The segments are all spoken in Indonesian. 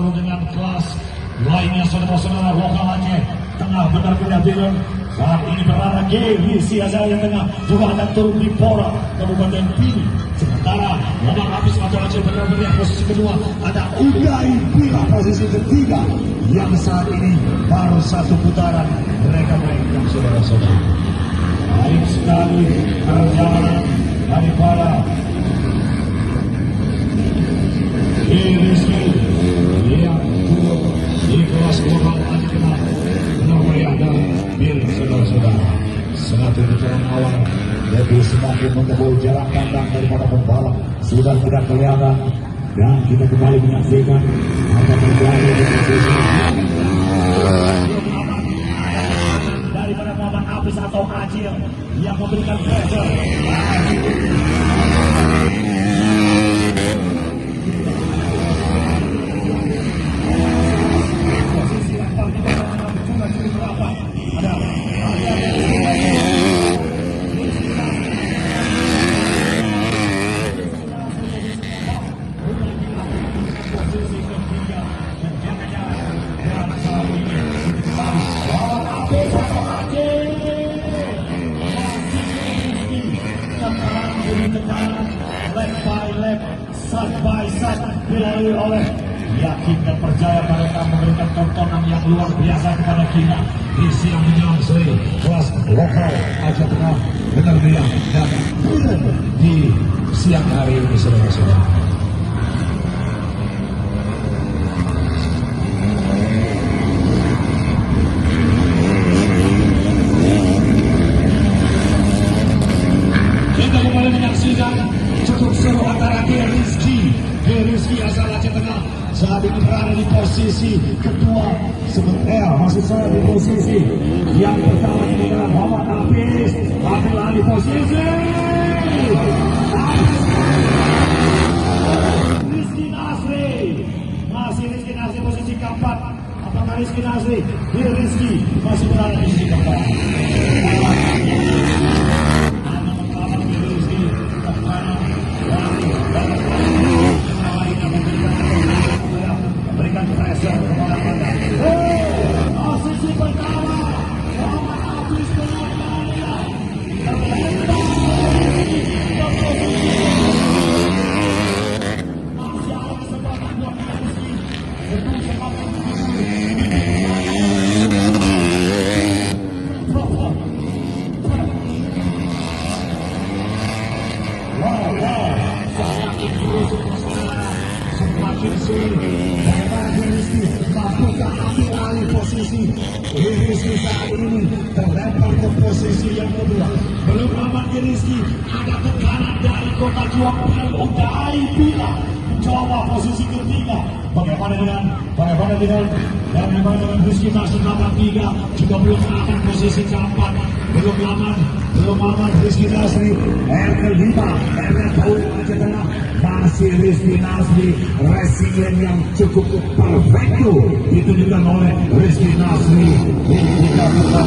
berseteru dengan kelas lainnya saudara-saudara lokal Aceh. Tengah benar-benar turun. Saat ini berada Gary Siaza yang tengah juga akan turun di Pora Kabupaten Pidi. Sementara Muhammad Hafiz atau Aceh benar-benar posisi kedua. Ada Uday Bila posisi ketiga yang saat ini baru satu putaran mereka yang saudara-saudara. Baik sekali perjalanan daripada Rizky yang turun di kelas lokal Aceh. Benar-benar dan bil saudara-saudara. Satu putaran awal lebih semakin mengebul jarak kandang daripada pembalap sudah tidak kelihatan dan kita kembali menyaksikan apa terjadi daripada Muhammad Hafiz atau Acil yang memberikan pressure. Posisi yang paling juga cukup rapat. Ada lap by lap, side by side dilalui oleh Yakin dan percaya mereka memberikan tontonan yang luar biasa kepada kita di siang menjelang sore kelas lokal Aceh Tengah benar-benar dan di siang hari ini saudara-saudara. Kita kembali menyaksikan cukup seru antara Rizky asal Aceh Tengah saat ini berada di posisi kedua, maksud saya di posisi yang pertama ini adalah Muhammad Hafiz di posisi Rizky Nasri, masih Rizky Nasri posisi keempat. Apakah Rizky Nasri? Rizky masih berada di posisi keempat. Berikan pressure kepada anda. Posisi pertama Muhammad Hafiz masih ada kesempatan buat semakin sulit bagaimana Rizky mampukah ambil alih posisi. Rizky saat ini terlempar ke posisi yang kedua. Belum aman Rizky, ada tekanan dari Kota Juang Uday Bila mencoba posisi ketiga. Bagaimana dengan Rizky Nasri nomor 3 juga belum akan posisi keempat. Belum aman Rizky Nasri R5 Aceh Tengah. Masih Rizky Nasri resilient yang cukup perfecto ditunjukkan oleh Rizky Nasri. Kita bukan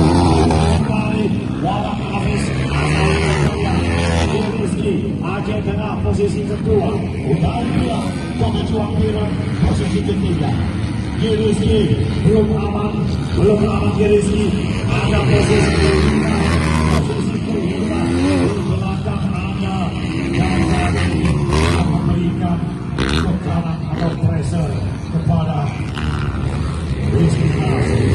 kembali Muhammad Hafiz Rizky Aceh Tengah posisi kedua. Uday Bila Kota Juang Biran posisi ketiga. Rizky belum aman Rizky ada posisi kelima. Belakang anda yang saat ini memberikan tekanan atau pressure kepada Rizky Nasri.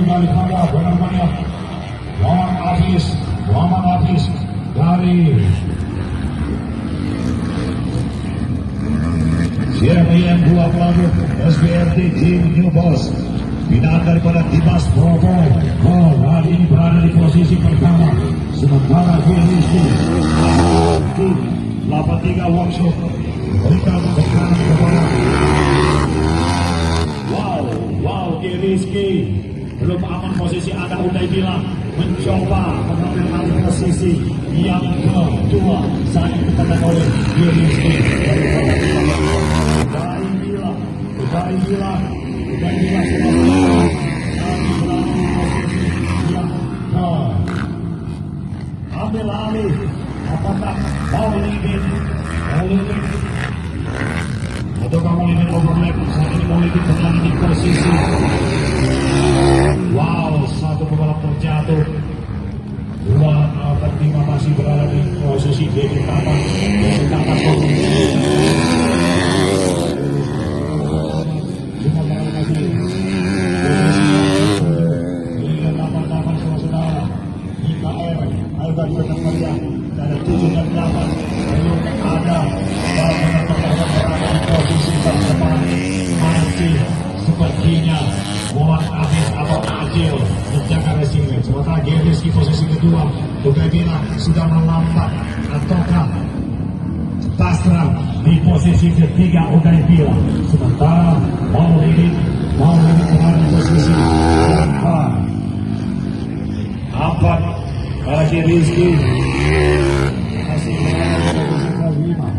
Daripada benar-benar Muhammad Hafiz dari CMIM 2 pelaku SBRT Team New Boss binaan daripada Dimas Provo. Hari ini berada di posisi pertama, sementara Rizky 83 Workshop berikan tekanan kepada wow Rizky belum aman posisi, ada Udai bilang mencoba mengambil alih posisi yang kedua saat ditekan oleh Rizky. Udai bilang ambil alih. Apakah Maulidin atau Maulidin overlap saat ini? Maulidin berlari di posisi satu pembalap terjatuh. Dua tertima masih berada di posisi Dedi Tata. Alban Benar Meriah ada 7 dan 8. Belum ada berada di posisi terdepan. Masih sepertinya Muhammad Hafiz atau Acil menjaga racingnya. Sementara Geris di posisi kedua. Bagaimana sudah melambat ataukah Pasra di posisi ketiga Udai Bila. Sementara Maulidin berada di posisi keempat. Lagi Rizky masih berada di posisi kelima.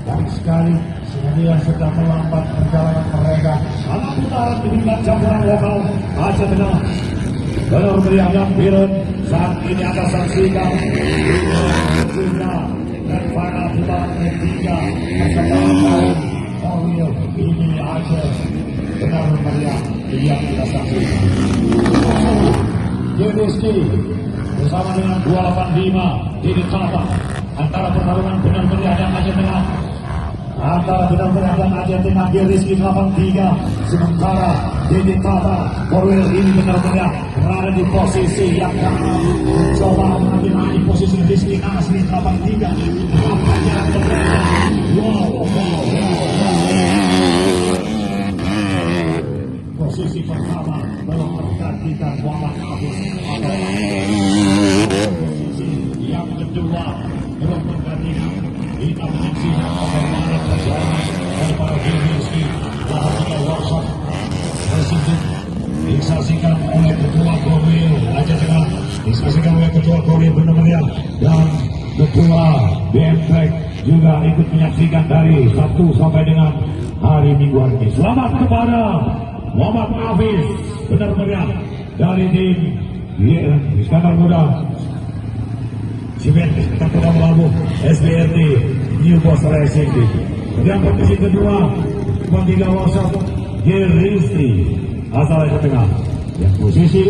Dan sekali kemudian sudah melambat perjalanan mereka. Anak putaran diberikan campuran lokal Aceh Tengah. Benar Meriah yang Biren saat ini akan saksikan dan final putaran ketiga persembahan tahun Orwell ini Aceh Benar Meriah yang kita saksikan. Rizky bersama dengan 285 Dedi Tata antara pertarungan Benar Meriah dan Aceh Tengah. Antara Benar Meriah dan Aceh Tengah Rizky 83. Sementara Dedi Tata Orwell ini Benar Meriah berada di posisi yang kanan. Coba mengambil alih posisi Rizky asli 83. Posisi pertama belum tergantikan Muhammad Hafiz. Posisi yang kedua belum tergantikan. Kita menyaksikan bagaimana perjalanan daripada Rizky dalam 3 workshop tersebut disaksikan oleh Ketua Korwil Aceh Tengah, disaksikan oleh Ketua Korwil Benar Meriah dan Ketua BMTrek juga ikut menyaksikan dari Sabtu sampai dengan hari Minggu hari ini. Selamat kepada Muhammad Hafiz Benar Meriah dari tim Iskandar Muda Cibet Kapolda Melabuh SBRT New Boss Racing Team. Kemudian posisi kedua Tiga workshop Rizky asal Aceh Tengah. Yang posisi